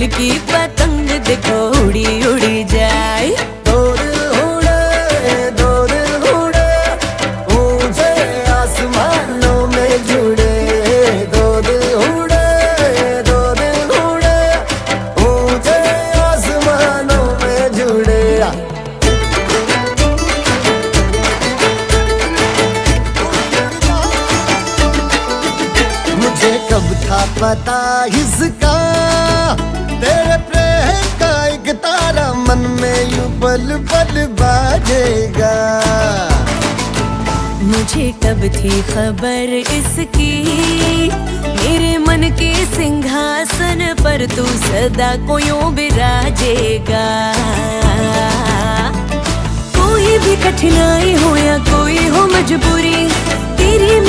दिल की पतंग देखो उड़ी उड़ी जाए। दो दिल उड़े ऊंचे आसमानों में जुड़े। दो दिल उड़े ऊंचे आसमानों में जुड़े। मुझे कब था पता इसका, तेरे प्रेम का एक तारा मन में यूं पल पल बाजेगा। मुझे कब थी खबर इसकी, मेरे मन के सिंहासन पर तू सदा को यूं बिराजेगा। कोई भी कठिनाई हो या कोई हो मजबूरी, तेरी